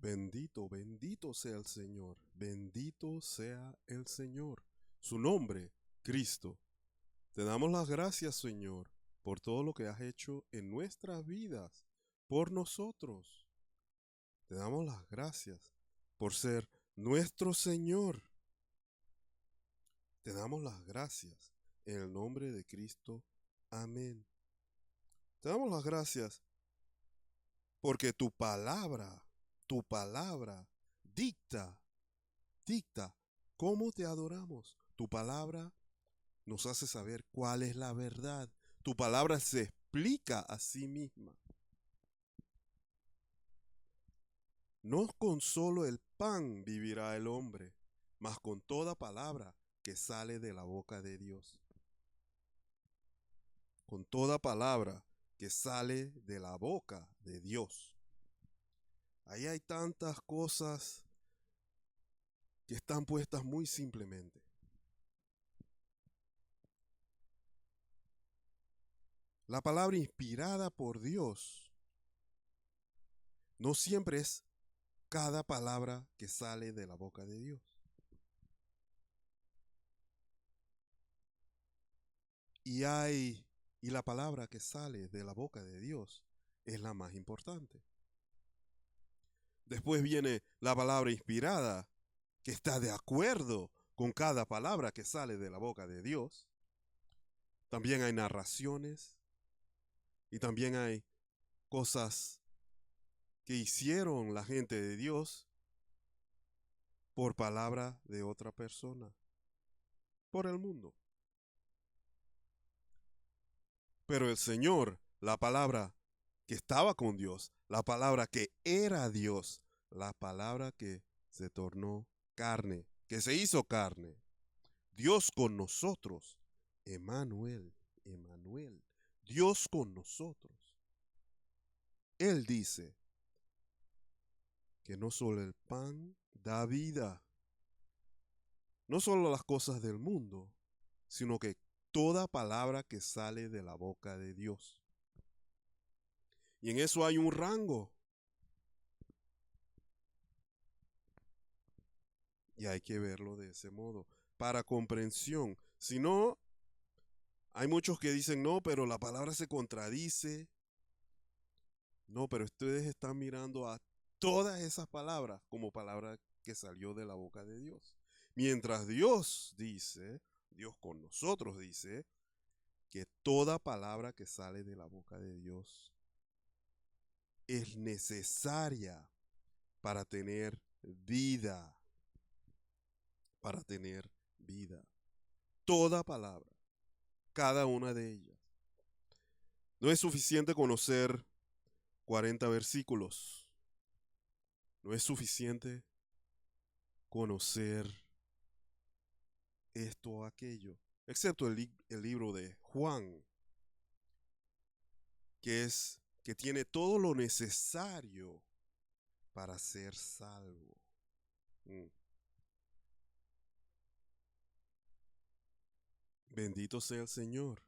Bendito, bendito sea el Señor, bendito sea el Señor. Su nombre, Cristo. Te damos las gracias, Señor, por todo lo que has hecho en nuestras vidas, por nosotros. Te damos las gracias por ser nuestro Señor. Te damos las gracias en el nombre de Cristo. Amén. Te damos las gracias porque tu palabra dicta cómo te adoramos. Tu palabra nos hace saber cuál es la verdad. Tu palabra se explica a sí misma. No con solo el pan vivirá el hombre, mas con toda palabra que sale de la boca de Dios. Con toda palabra que sale de la boca de Dios. Ahí hay tantas cosas que están puestas muy simplemente. La palabra inspirada por Dios no siempre es cada palabra que sale de la boca de Dios. Y la palabra que sale de la boca de Dios es la más importante. Después viene la palabra inspirada, que está de acuerdo con cada palabra que sale de la boca de Dios. También hay narraciones y también hay cosas que hicieron la gente de Dios por palabra de otra persona, por el mundo. Pero el Señor, la palabra que estaba con Dios, la palabra que era Dios, la palabra que se tornó carne, que se hizo carne. Dios con nosotros, Emmanuel, Dios con nosotros. Él dice que no solo el pan da vida, no solo las cosas del mundo, sino que toda palabra que sale de la boca de Dios. Y en eso hay un rango. Y hay que verlo de ese modo, para comprensión. Si no, hay muchos que dicen, no, pero la palabra se contradice. No, pero ustedes están mirando a todas esas palabras como palabra que salió de la boca de Dios. Mientras Dios dice, Dios con nosotros dice, que toda palabra que sale de la boca de Dios es necesaria para tener vida. Para tener vida. Toda palabra, cada una de ellas. No es suficiente conocer 40 versículos. No es suficiente conocer esto o aquello, excepto el libro de Juan, que tiene todo lo necesario para ser salvo. Bendito sea el Señor.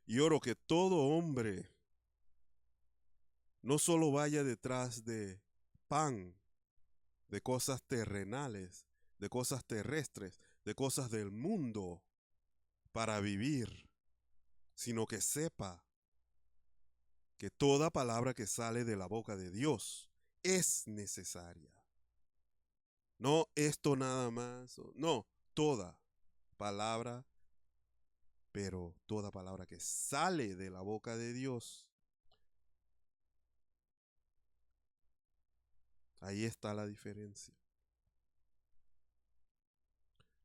Y oro que todo hombre no solo vaya detrás de pan, de cosas terrenales, de cosas terrestres, de cosas del mundo para vivir, sino que sepa que toda palabra que sale de la boca de Dios es necesaria. No esto nada más, no, toda palabra, pero toda palabra que sale de la boca de Dios. Ahí está la diferencia.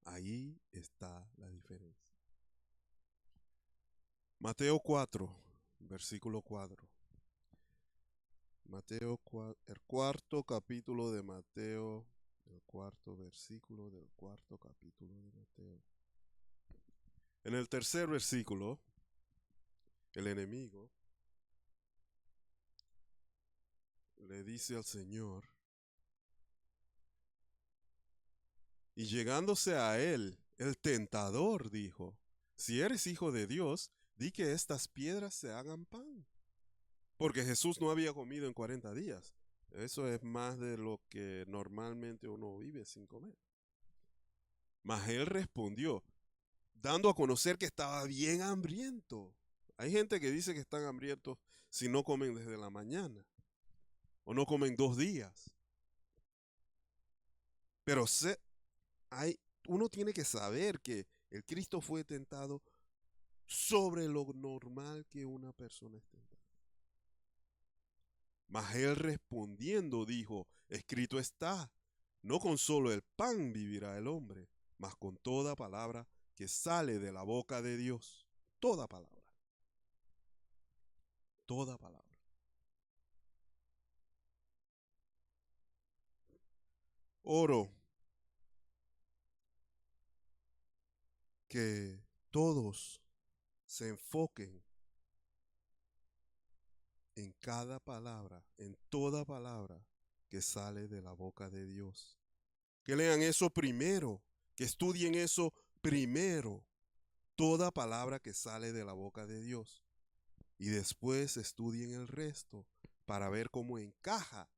Ahí está la diferencia. Mateo 4, versículo 4. Mateo, el cuarto capítulo de Mateo, el cuarto versículo del cuarto capítulo de Mateo. En el tercer versículo, el enemigo le dice al Señor, y llegándose a él, el tentador dijo, si eres hijo de Dios, di que estas piedras se hagan pan. Porque Jesús no había comido en 40 días. Eso es más de lo que normalmente uno vive sin comer. Mas él respondió, dando a conocer que estaba bien hambriento. Hay gente que dice que están hambrientos si no comen desde la mañana o no comen 2 días. Pero uno tiene que saber que el Cristo fue tentado sobre lo normal que una persona es tentada. Mas él respondiendo dijo, escrito está, no con solo el pan vivirá el hombre, mas con toda palabra que sale de la boca de Dios. Toda palabra. Toda palabra. Oro que todos se enfoquen en cada palabra, en toda palabra que sale de la boca de Dios. Que lean eso primero, que estudien eso primero, toda palabra que sale de la boca de Dios. Y después estudien el resto para ver cómo encaja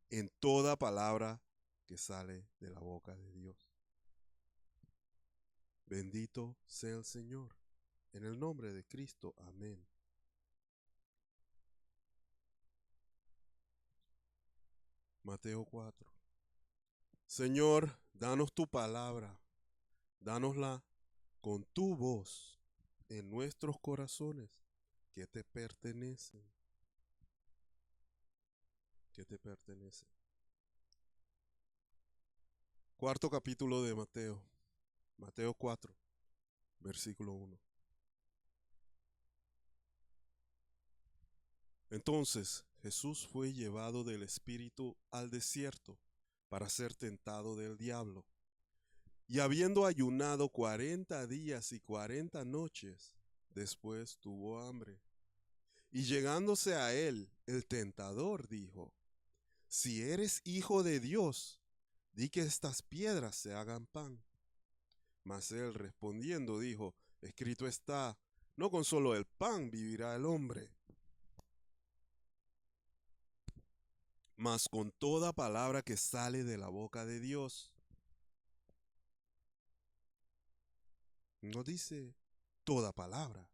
en toda palabra que sale de la boca de Dios. Bendito sea el Señor. En el nombre de Cristo. Amén. Mateo 4. Señor, danos tu palabra. Dánosla con tu voz en nuestros corazones que te pertenecen. Que te pertenecen. Cuarto capítulo de Mateo. Mateo 4, versículo 1. Entonces Jesús fue llevado del Espíritu al desierto para ser tentado del diablo. Y habiendo ayunado 40 días y 40 noches, después tuvo hambre. Y llegándose a él, el tentador dijo, si eres hijo de Dios, di que estas piedras se hagan pan. Mas él respondiendo dijo, escrito está, no con solo el pan vivirá el hombre, mas con toda palabra que sale de la boca de Dios. No dice toda palabra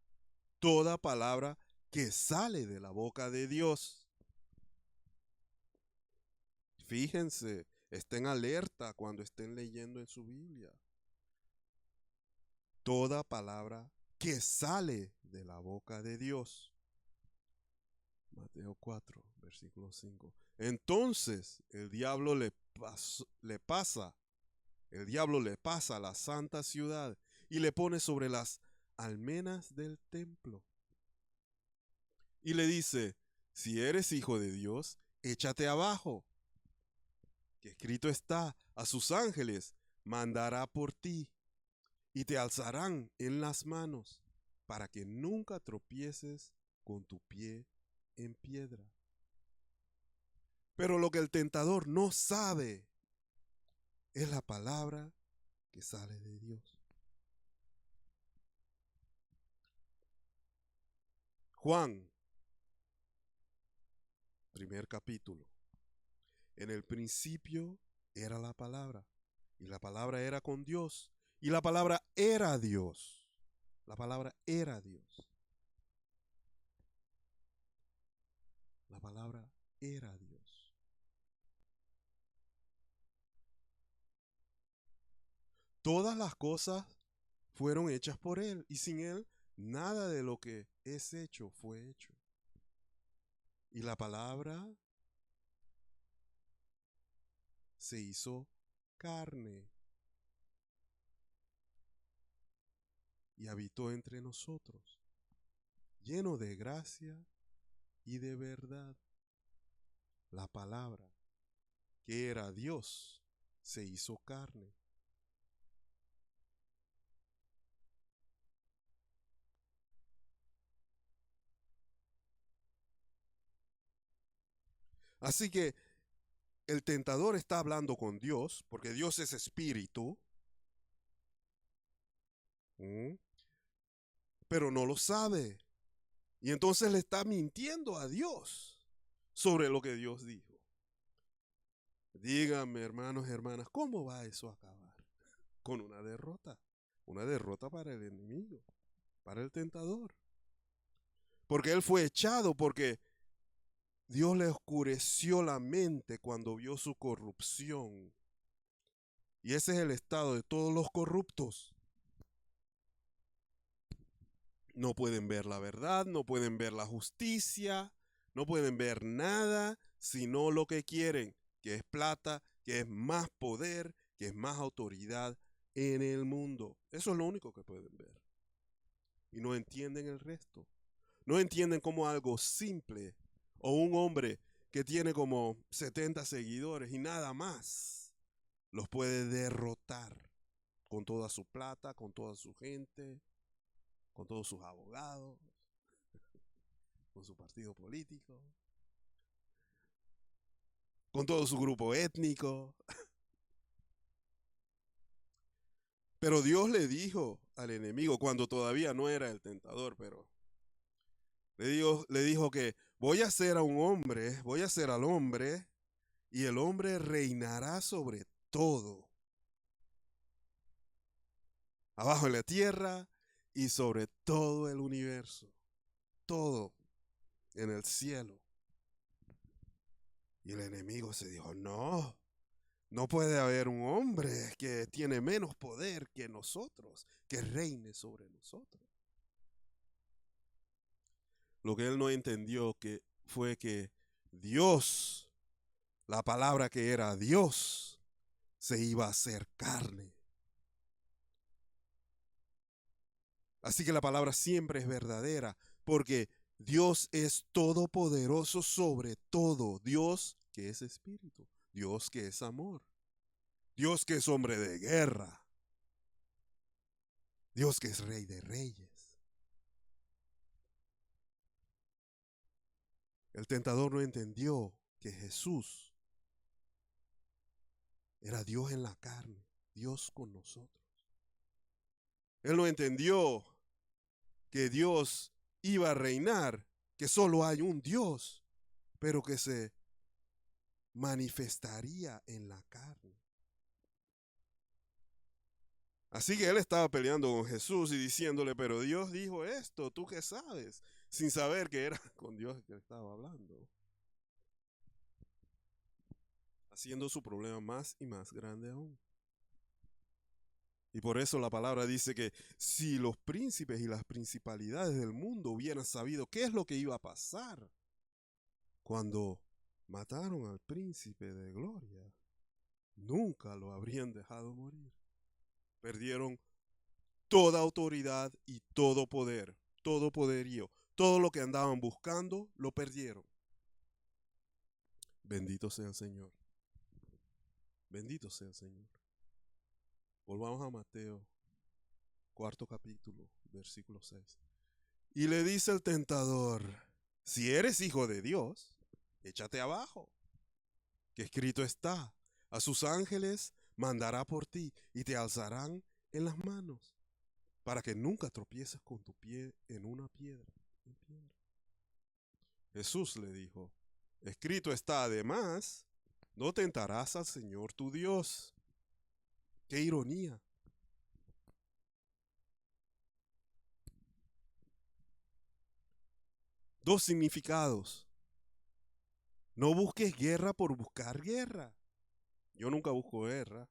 que sale de la boca de Dios. Fíjense, estén alerta cuando estén leyendo en su Biblia. Toda palabra que sale de la boca de Dios. Mateo 4, versículo 5. Entonces el diablo le pasa a la santa ciudad y le pone sobre las almenas del templo. Y le dice, si eres hijo de Dios, échate abajo, que escrito está, a sus ángeles mandará por ti, y te alzarán en las manos, para que nunca tropieces con tu pie en piedra. Pero lo que el tentador no sabe es la palabra que sale de Dios. Juan, primer capítulo. En el principio era la palabra, y la palabra era con Dios, y la palabra era Dios. La palabra era Dios. La palabra era Dios. Todas las cosas fueron hechas por Él, y sin Él nada de lo que es hecho fue hecho. Y la palabra se hizo carne y habitó entre nosotros, lleno de gracia y de verdad. La palabra, que era Dios, se hizo carne. Así que el tentador está hablando con Dios, porque Dios es espíritu, pero no lo sabe. Y entonces le está mintiendo a Dios sobre lo que Dios dijo. Díganme, hermanos y hermanas, ¿cómo va eso a acabar? Con una derrota para el enemigo, para el tentador. Porque él fue echado, porque Dios le oscureció la mente cuando vio su corrupción. Y ese es el estado de todos los corruptos. No pueden ver la verdad, no pueden ver la justicia, no pueden ver nada, sino lo que quieren, que es plata, que es más poder, que es más autoridad en el mundo. Eso es lo único que pueden ver. Y no entienden el resto. No entienden cómo algo simple o un hombre que tiene como 70 seguidores y nada más los puede derrotar con toda su plata, con toda su gente, con todos sus abogados, con su partido político, con todo su grupo étnico. Pero Dios le dijo al enemigo cuando todavía no era el tentador, pero le dijo que voy a hacer a un hombre, voy a hacer al hombre y el hombre reinará sobre todo, abajo en la tierra y sobre todo el universo, todo en el cielo. Y el enemigo se dijo, no, no puede haber un hombre que tiene menos poder que nosotros, que reine sobre nosotros. Lo que él no entendió que fue que Dios, la palabra que era Dios, se iba a hacer carne. Así que la palabra siempre es verdadera, porque Dios es todopoderoso sobre todo. Dios que es espíritu, Dios que es amor, Dios que es hombre de guerra, Dios que es rey de reyes. El tentador no entendió que Jesús era Dios en la carne, Dios con nosotros. Él no entendió que Dios iba a reinar, que solo hay un Dios, pero que se manifestaría en la carne. Así que él estaba peleando con Jesús y diciéndole, pero Dios dijo esto, ¿tú qué sabes? Sin saber que era con Dios que estaba hablando. Haciendo su problema más y más grande aún. Y por eso la palabra dice que si los príncipes y las principalidades del mundo hubieran sabido qué es lo que iba a pasar cuando mataron al príncipe de gloria, nunca lo habrían dejado morir. Perdieron toda autoridad y todo poderío, todo lo que andaban buscando, lo perdieron. Bendito sea el Señor. Bendito sea el Señor. Volvamos a Mateo, cuarto capítulo, versículo 6. Y le dice el tentador, si eres hijo de Dios, échate abajo, que escrito está, a sus ángeles mandará por ti y te alzarán en las manos, para que nunca tropieces con tu pie en una piedra. Jesús le dijo, escrito está además, no tentarás al Señor tu Dios. ¡Qué ironía! Dos significados. No busques guerra por buscar guerra. Yo nunca busco guerra.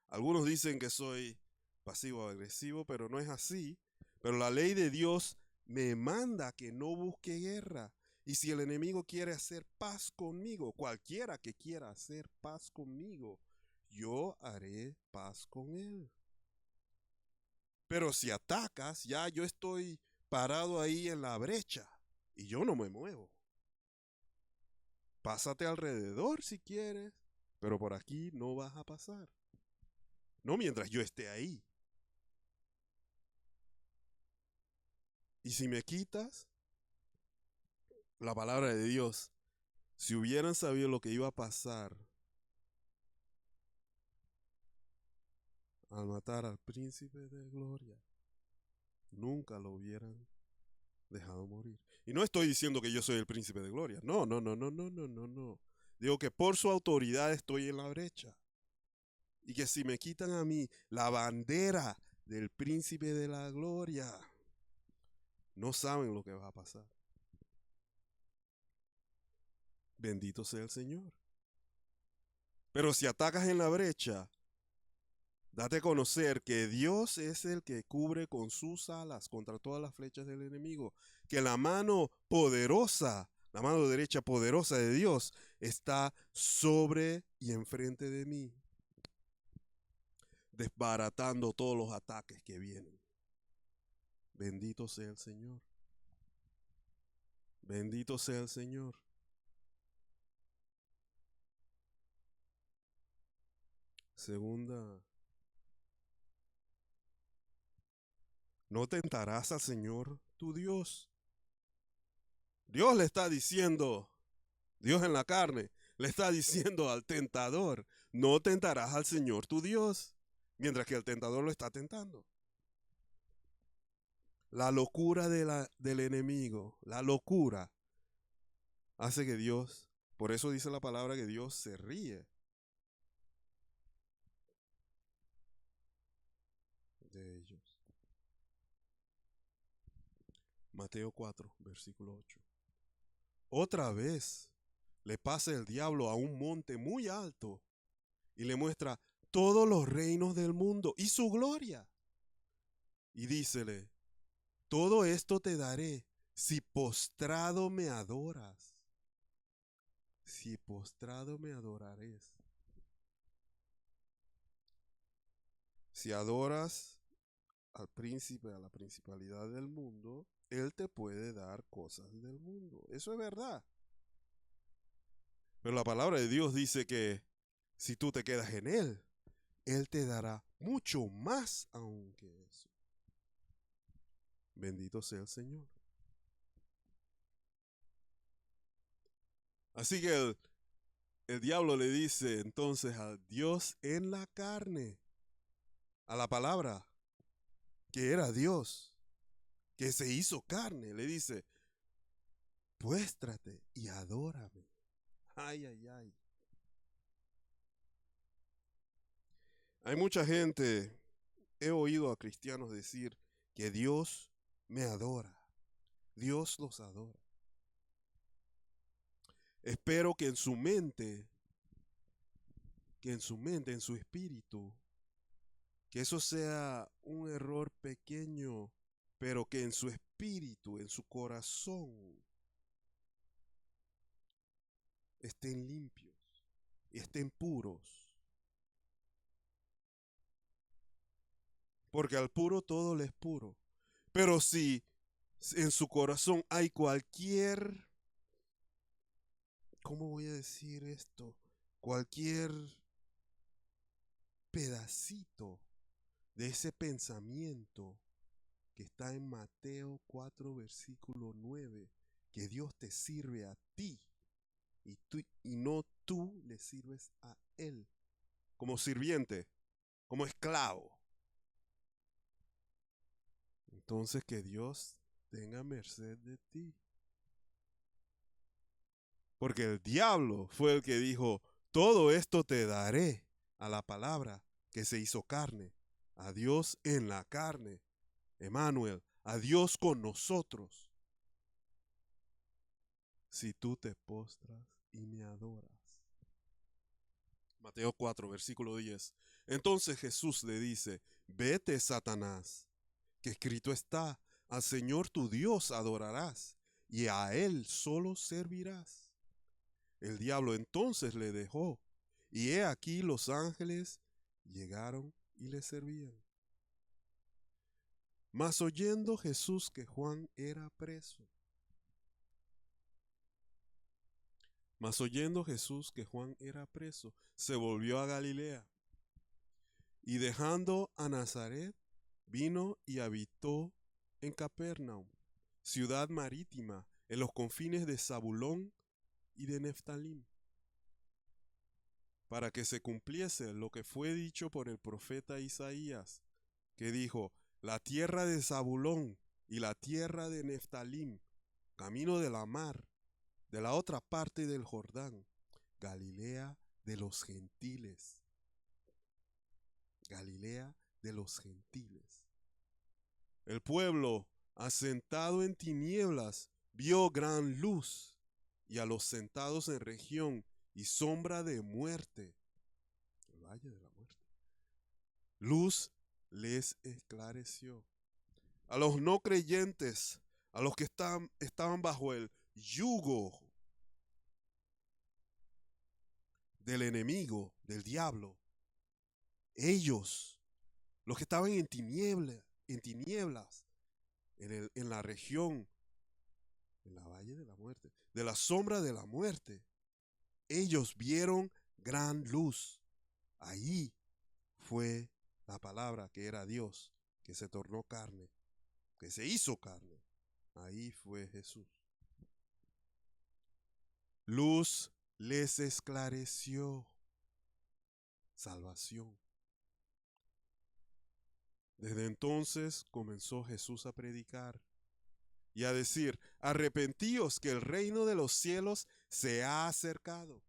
Algunos dicen que soy pasivo-agresivo, pero no es así. Pero la ley de Dios me manda que no busque guerra. Y si el enemigo quiere hacer paz conmigo, cualquiera que quiera hacer paz conmigo, yo haré paz con él. Pero si atacas, ya yo estoy parado ahí en la brecha y yo no me muevo. Pásate alrededor si quieres, pero por aquí no vas a pasar. No mientras yo esté ahí. Y si me quitas, la palabra de Dios, si hubieran sabido lo que iba a pasar al matar al príncipe de gloria, nunca lo hubieran dejado morir. Y no estoy diciendo que yo soy el príncipe de gloria. No, no, no, no, no, no, no, no. Digo que por su autoridad estoy en la brecha. Y que si me quitan a mí la bandera del príncipe de la gloria, no saben lo que va a pasar. Bendito sea el Señor. Pero si atacas en la brecha, date a conocer que Dios es el que cubre con sus alas contra todas las flechas del enemigo. Que la mano poderosa, la mano derecha poderosa de Dios está sobre y enfrente de mí, desbaratando todos los ataques que vienen. Bendito sea el Señor. Bendito sea el Señor. Segunda, no tentarás al Señor tu Dios. Dios le está diciendo, Dios en la carne, le está diciendo al tentador, no tentarás al Señor tu Dios, mientras que el tentador lo está tentando. La locura del enemigo, la locura, hace que Dios, por eso dice la palabra que Dios se ríe de ellos. Mateo 4, versículo 8. Otra vez le pasa el diablo a un monte muy alto y le muestra todos los reinos del mundo y su gloria. Y dícele, todo esto te daré si postrado me adoras. Si postrado me adorares. Si adoras al príncipe, a la principalidad del mundo, él te puede dar cosas del mundo. Eso es verdad. Pero la palabra de Dios dice que si tú te quedas en él, él te dará mucho más aún que eso. Bendito sea el Señor. Así que el diablo le dice entonces a Dios en la carne, a la palabra, que era Dios, que se hizo carne, le dice, puéstrate y adórame. Ay, ay, ay. Hay mucha gente, he oído a cristianos decir que Dios me adora, Dios los adora. Espero que en su mente, en su espíritu, que eso sea un error pequeño, pero que en su espíritu, en su corazón, estén limpios y estén puros. Porque al puro todo le es puro. Pero si en su corazón hay cualquier, ¿cómo voy a decir esto? Cualquier pedacito de ese pensamiento que está en Mateo 4, versículo 9, que Dios te sirve a ti y no tú le sirves a Él, como sirviente, como esclavo. Entonces que Dios tenga merced de ti. Porque el diablo fue el que dijo, todo esto te daré, a la palabra que se hizo carne, a Dios en la carne, Emmanuel, a Dios con nosotros, si tú te postras y me adoras. Mateo 4, versículo 10. Entonces Jesús le dice, vete, Satanás, que escrito está, al Señor tu Dios adorarás, y a Él solo servirás. El diablo entonces le dejó, y he aquí los ángeles llegaron y le servían. Mas oyendo Jesús que Juan era preso, se volvió a Galilea, y dejando a Nazaret, vino y habitó en Capernaum, ciudad marítima, en los confines de Zabulón y de Neftalí, para que se cumpliese lo que fue dicho por el profeta Isaías, que dijo, la tierra de Zabulón y la tierra de Neftalí, camino de la mar, de la otra parte del Jordán, Galilea de los gentiles. Galilea de los gentiles. El pueblo, asentado en tinieblas, vio gran luz, y a los sentados en región y sombra de muerte, el valle de la muerte, luz les esclareció. A los no creyentes, a los que estaban bajo el yugo del enemigo, del diablo, ellos, los que estaban en tinieblas, en la región, en la valle de la muerte, de la sombra de la muerte, ellos vieron gran luz. Ahí fue la palabra que era Dios, que se tornó carne, que se hizo carne. Ahí fue Jesús. Luz les esclareció. Salvación. Desde entonces comenzó Jesús a predicar y a decir: arrepentíos, que el reino de los cielos se ha acercado.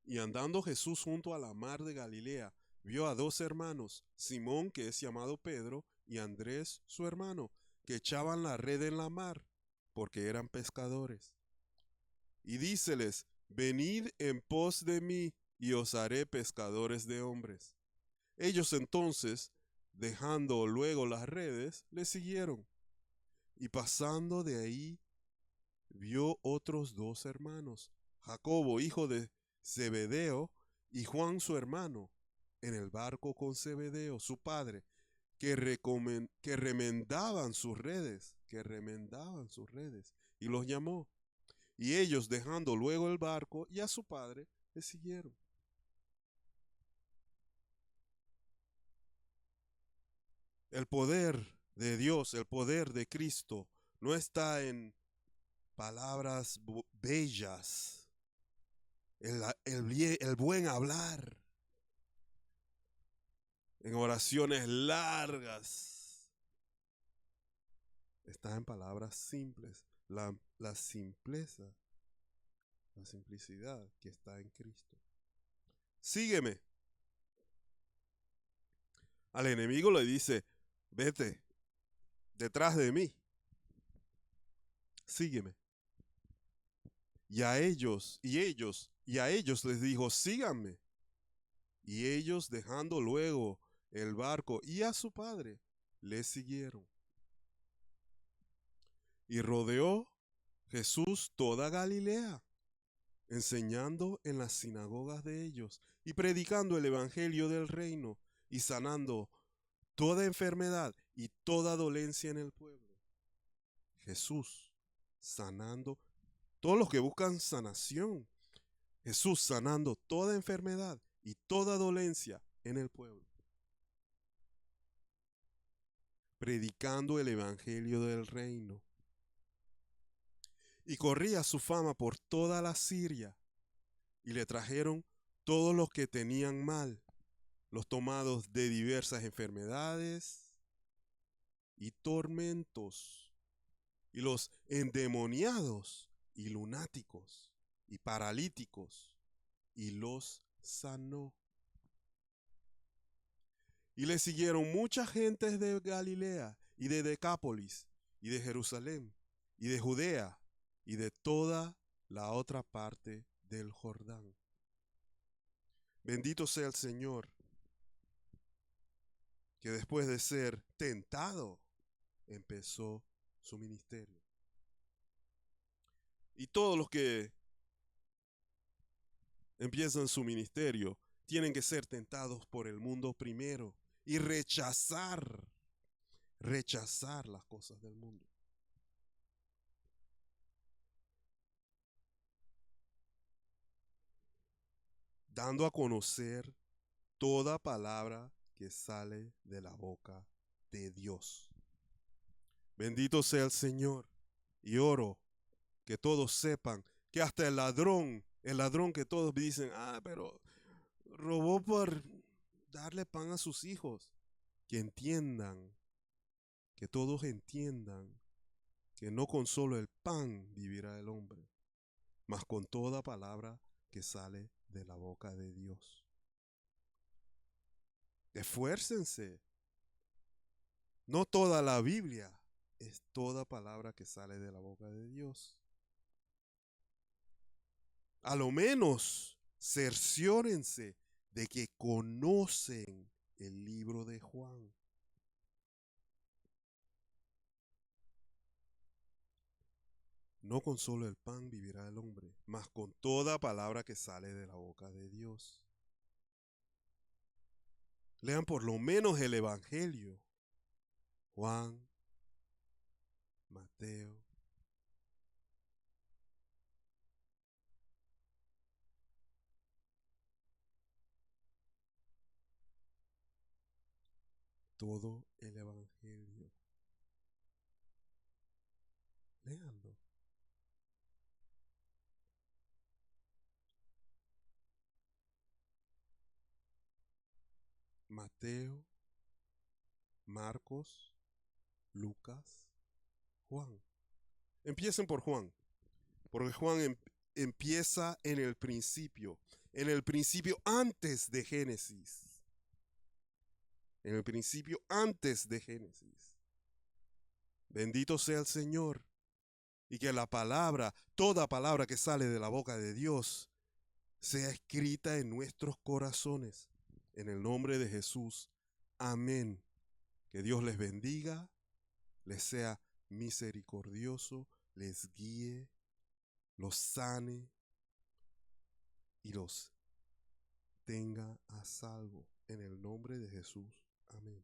Y andando Jesús junto a la mar de Galilea, vio a dos hermanos, Simón, que es llamado Pedro, y Andrés, su hermano, que echaban la red en la mar, porque eran pescadores. Y díceles: venid en pos de mí, y os haré pescadores de hombres. Ellos entonces, dejando luego las redes, le siguieron. Y pasando de ahí, vio otros dos hermanos, Jacobo, hijo de Zebedeo, y Juan su hermano, en el barco con Zebedeo, su padre, que remendaban sus redes, y los llamó. Y ellos, dejando luego el barco y a su padre, le siguieron. El poder de Dios, el poder de Cristo, no está en palabras bellas, el buen hablar, en oraciones largas. Está en palabras simples, la simpleza, la simplicidad que está en Cristo. Sígueme. Al enemigo le dice: vete detrás de mí, sígueme. Y a ellos les dijo: síganme. Y ellos, dejando luego el barco y a su padre, le siguieron. Y rodeó Jesús toda Galilea, enseñando en las sinagogas de ellos y predicando el evangelio del reino y sanando toda enfermedad y toda dolencia en el pueblo. Jesús sanando todos los que buscan sanación. Jesús sanando toda enfermedad y toda dolencia en el pueblo. Predicando el evangelio del reino. Y corría su fama por toda la Siria. Y le trajeron todos los que tenían mal, los tomados de diversas enfermedades y tormentos, y los endemoniados y lunáticos y paralíticos, y los sanó. Y le siguieron muchas gentes de Galilea y de Decápolis y de Jerusalén y de Judea y de toda la otra parte del Jordán. Bendito sea el Señor, que después de ser tentado, empezó su ministerio. Y todos los que empiezan su ministerio tienen que ser tentados por el mundo primero y rechazar las cosas del mundo. Dando a conocer toda palabra que sale de la boca de Dios. Bendito sea el Señor, y oro que todos sepan que hasta el ladrón que todos dicen: pero robó por darle pan a sus hijos, que entiendan, que todos entiendan que no con solo el pan vivirá el hombre, mas con toda palabra que sale de la boca de Dios. Esfuércense. No toda la Biblia es toda palabra que sale de la boca de Dios. A lo menos cerciórense de que conocen el libro de Juan. No con solo el pan vivirá el hombre, mas con toda palabra que sale de la boca de Dios. Lean por lo menos el Evangelio. Juan, Mateo. Todo el Evangelio. Léanlo. Mateo, Marcos, Lucas, Juan. Empiecen por Juan, porque Juan empieza en el principio antes de Génesis. En el principio antes de Génesis. Bendito sea el Señor. Y que la palabra, toda palabra que sale de la boca de Dios, sea escrita en nuestros corazones. En el nombre de Jesús. Amén. Que Dios les bendiga, les sea misericordioso, les guíe, los sane y los tenga a salvo. En el nombre de Jesús. Amén.